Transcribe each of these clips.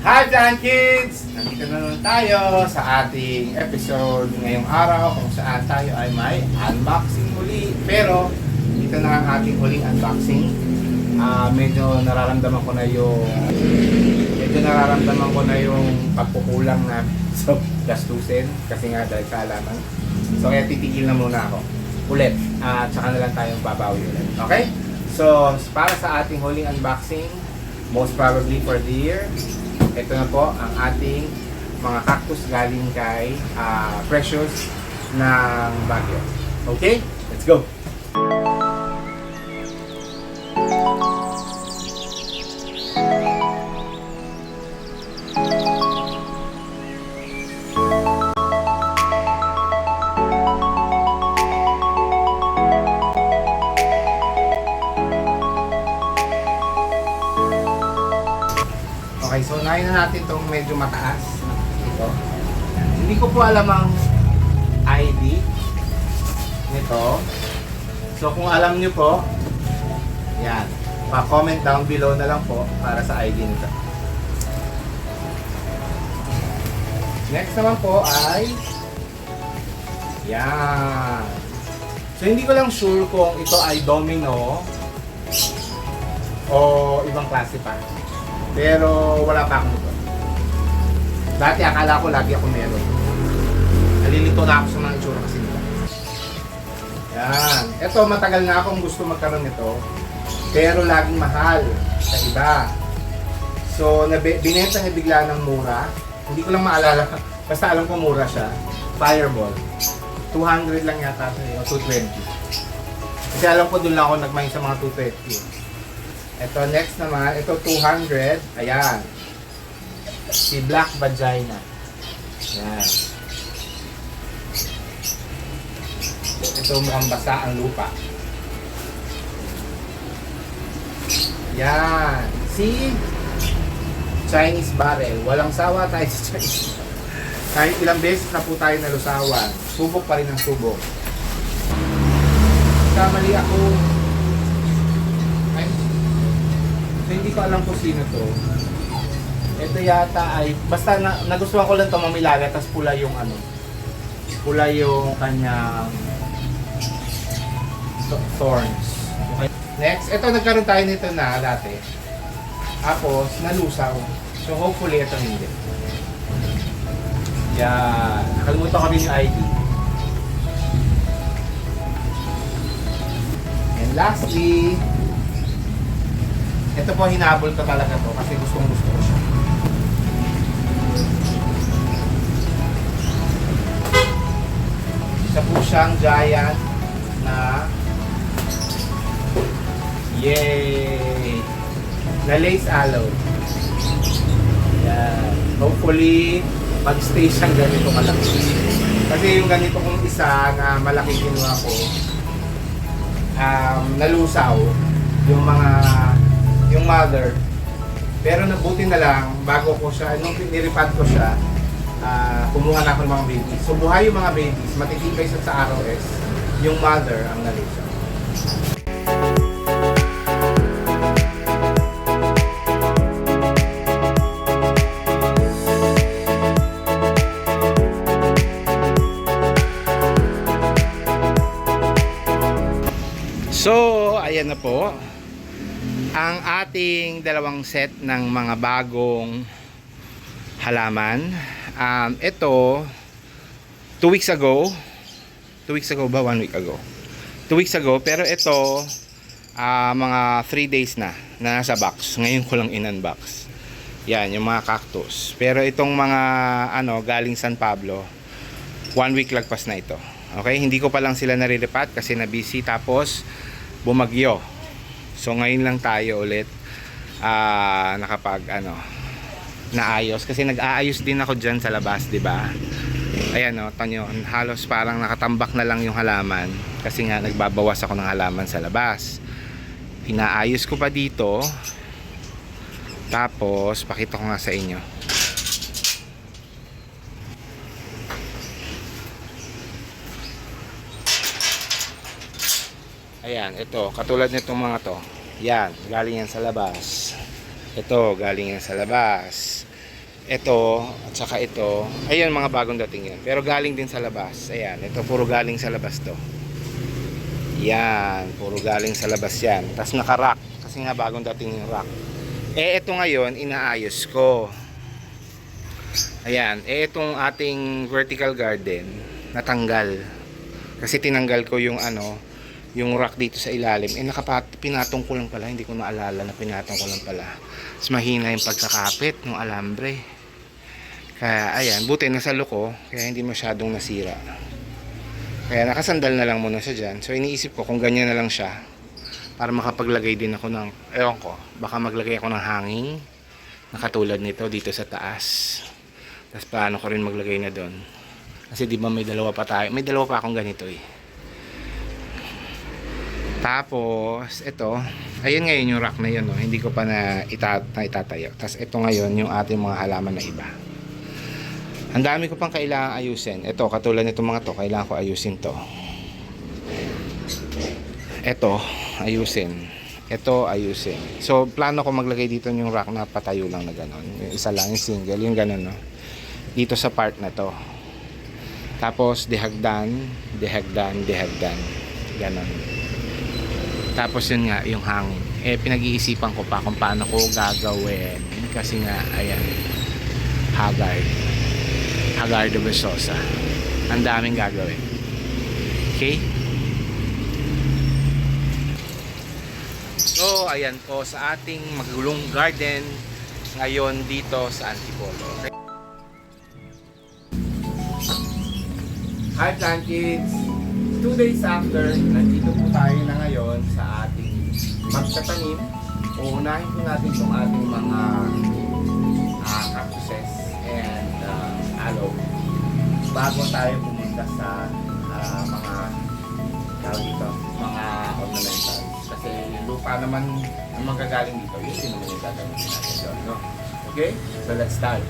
Hi Plan Kids! Nandito na naman tayo sa ating episode ngayong araw kung saan tayo ay may unboxing muli. Pero dito na ang ating huling unboxing. Medyo nararamdaman ko na yung pagkukulang na sa gastusin kasi nga dahil sa alaman. So kaya titigil na muna ako ulit at saka na lang tayong babawi ulit. Okay? So para sa ating huling unboxing, most probably for the year, ito na po ang ating mga cactus galing kay Precious ng Baguio. Okay? Let's go! Okay, so unahin na natin itong medyo mataas. Ito. Hindi ko po alam ang ID nito. So kung alam nyo po, yan. Pa-comment down below na lang po para sa ID nito. Next naman po ay yan. So hindi ko lang sure kung ito ay domino o ibang klase pa. Pero wala pa akong ito. Dati akala ko lagi ako meron. Nalilito na ako sa mga itsura kasi nila. Yan. Ito matagal na akong gusto magkaroon nito. Pero laging mahal sa iba. So binenta niya bigla ng mura. Hindi ko lang maalala. Basta alam ko mura siya. Fireball. 200 lang yata siya. O 220. Kasi alam ko doon lang ako nagmain sa mga 220. Ito next naman, ito 200. Ayan. Si Black Vagina. Ayan. Ito mukhang basa ang lupa. Ayan. Si Chinese Barrel. Walang sawa tayo sa Chinese. Kahit ilang beses na po tayo nalusawan, subok pa rin ang subok. Kamali ako. Hindi ko alam kung sino to. Ito yata ay basta nagustuhan ko lang to mamilaga tapos pula yung ano. Pula yung kanyang thorns. Okay. Next, ito nagkaroon tayo nito na dati. Tapos nalusaw. So hopefully ito hindi. Yan. Nakalimutan ko rin yung ID. And lastly, ito po hinabol ko talaga to kasi gustong gusto ko siya. Isa po siyang giant na yay! Na lace aloe. Yan. Hopefully, mag-stay siyang ganito malaki. Kasi yung ganito kong isa na malaki kinuha ko, nalusaw yung mother. Pero nabuti na lang, bago ko siya, nung niripad ko siya, kumuha na ako ng mga babies. So buhay yung mga babies, matitibay siya sa ROS, yung mother ang nalusaw. So, ayan na po ang ating dalawang set ng mga bagong halaman. Ito 2 weeks ago ba? 1 week ago 2 weeks ago, pero ito mga 3 days na nasa box. Ngayon ko lang in-unbox. Yan, yung mga cactus. Pero itong mga galing San Pablo, 1 week lagpas na ito. Okay, hindi ko pa lang sila narilipat kasi na busy, tapos bumagyo. So ngayon lang tayo ulit nakapag naayos kasi nag-aayos din ako diyan sa labas, 'di ba? Ayan tanyo, halos parang nakatambak na lang yung halaman kasi nga nagbabawas ako ng halaman sa labas. Pinaayos ko pa dito. Tapos pakita ko nga sa inyo. Ayan, ito, katulad nitong mga to. Yan, galing yan sa labas. Ito, galing yan sa labas. Ito, at saka ito. Ayun, mga bagong dating yun. Pero galing din sa labas. Ayan, ito puro galing sa labas to. Yan, puro galing sa labas yan. Tapos naka-rack. Kasi nga bagong dating yung rack. Ito ngayon, inaayos ko. Ayan, itong ating vertical garden, natanggal. Kasi tinanggal ko yung yung rack dito sa ilalim. Pinatong ko lang pala, hindi ko naalala na pinatong ko lang pala. Mas mahina yung pagkakapit ng alambre. Kaya ayan, buti nasa loko, kaya hindi masyadong nasira. Kaya nakasandal na lang muna siya dyan. So iniisip ko kung ganyan na lang siya, para makapaglagay din ako ng, ewan ko, baka maglagay ako ng hanging na katulad nito dito sa taas. Tapos paano ko rin maglagay na doon. Kasi di ba may dalawa pa tayo, may dalawa pa akong ganito eh. Tapos ito, ayun ngayon yung rack na yun, no? Hindi ko pa na itatayo. Tapos ito ngayon yung ating mga halaman na iba. Ang dami ko pang kailangan ayusin. Ito, katulad nitong mga to, kailangan ko ayusin to. Ito, ayusin. Ito, ayusin. So, plano ko maglagay dito yung rack na patayo lang na gano'n. Yung isa lang, yung single, yung gano'n, no? Dito sa part na to. Tapos, dehagdan, gano'n. Tapos, yun nga, yung hangin. Pinag-iisipan ko pa kung paano ko gagawin. Kasi nga, ayan, Haggard de Besosa. Ang daming gagawin. Okay? So, ayan po sa ating magulong garden ngayon dito sa Antipolo. Okay? Hi Plant Kids! 2 days after, nandito po tayo na ngayon sa ating magtatanim. Uunahin po natin itong ating mga cactuses and aloe bago tayo pumunta sa mga mga ornamentals. Kasi yung lupa naman ang magagaling dito, yun din naman yung gagawin natin doon, no? Okay? So let's start.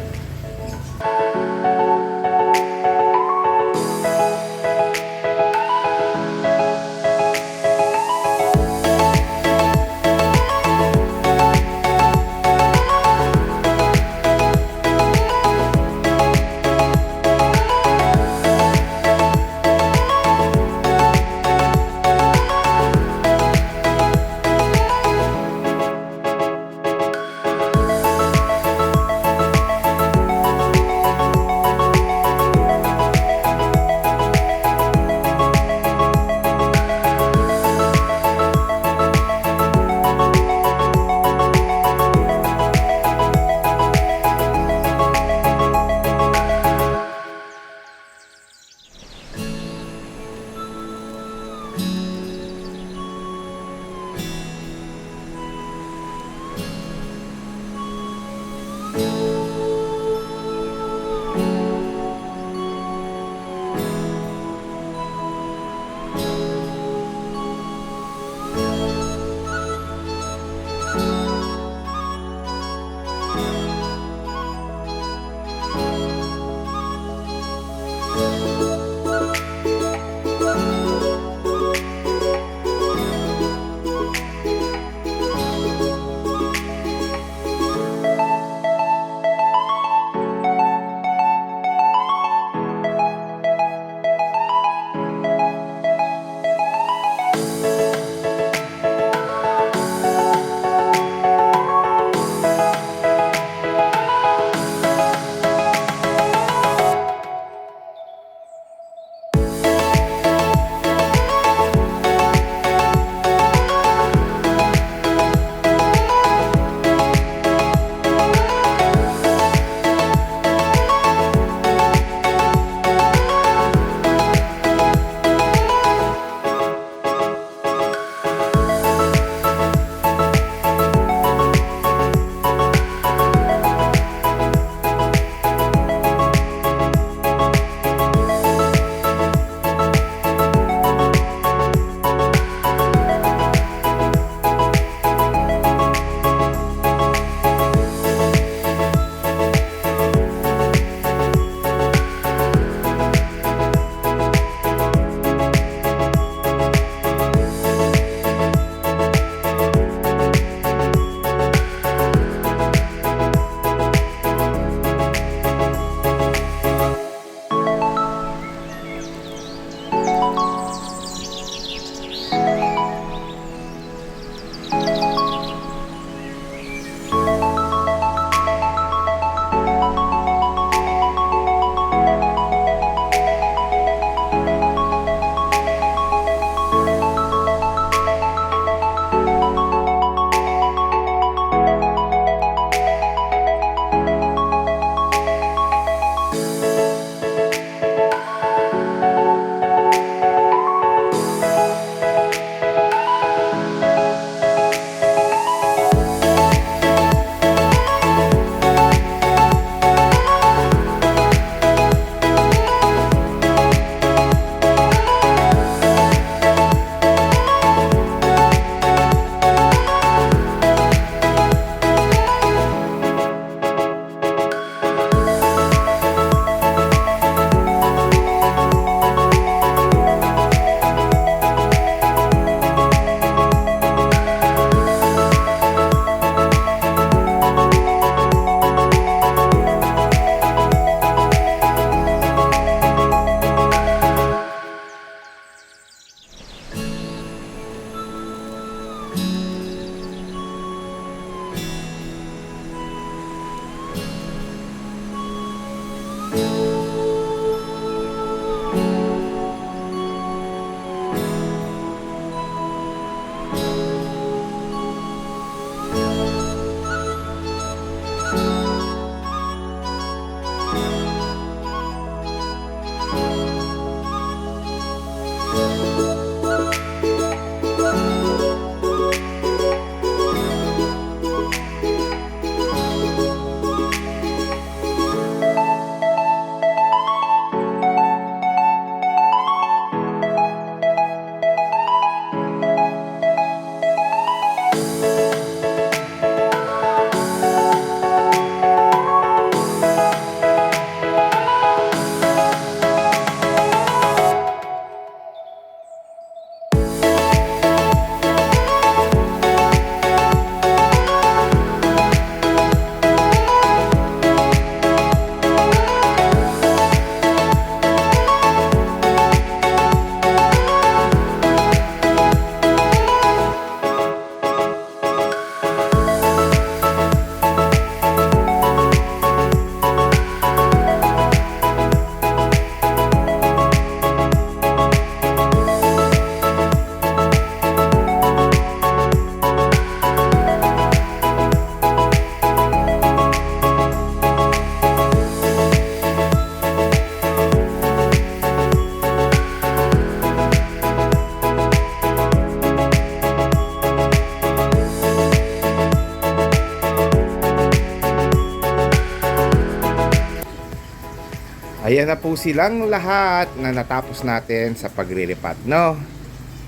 Ayan na po silang lahat na natapos natin sa paglilipat, no?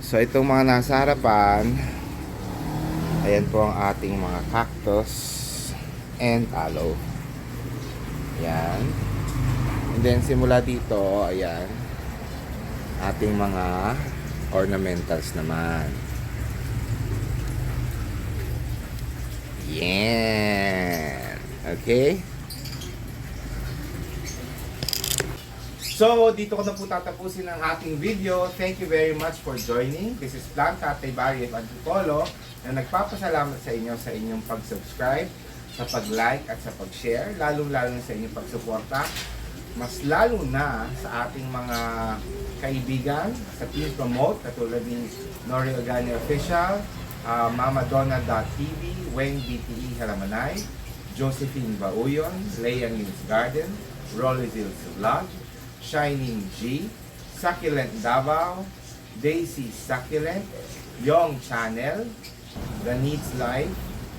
So itong mga nasa harapan, ayan po ang ating mga cactus and aloe. Ayan. And then simula dito, ayan, ating mga ornamentals naman. Yan. Okay? So, dito ko na po tatapusin ang ating video. Thank you very much for joining. This is Plan Tatay Barry at Antipolo na nagpapasalamat sa inyo sa inyong pag-subscribe, sa pag-like at sa pag-share, lalong-lalo sa inyong pagsuporta. Mas lalo na sa ating mga kaibigan sa Team Promote, katulad ni Nori Ogani Official, Mamadonna.tv, Weng BTE Halamanay, Josephine Bauyon, Leia News Garden, Rolly Zills Vlog, Shining G, Succulent Davao, Daisy Succulent, Young Channel, The Needs Live,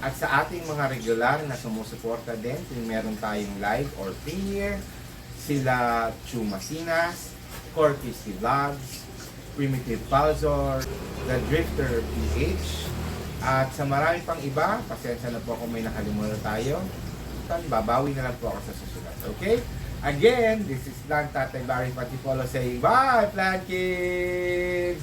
at sa ating mga regular na sumusuporta din kung meron tayong live or premiere, sila Chu Masinas, Corpus Vlogs, Primitive Palzor, The Drifter PH, at sa marami pang iba, pasensya na po kung may nakalimutan tayo. Babawi na lang po ako sa susunod. Okay? Again, this is Plan Tatay Barry Antipolo saying bye, Plan Kids!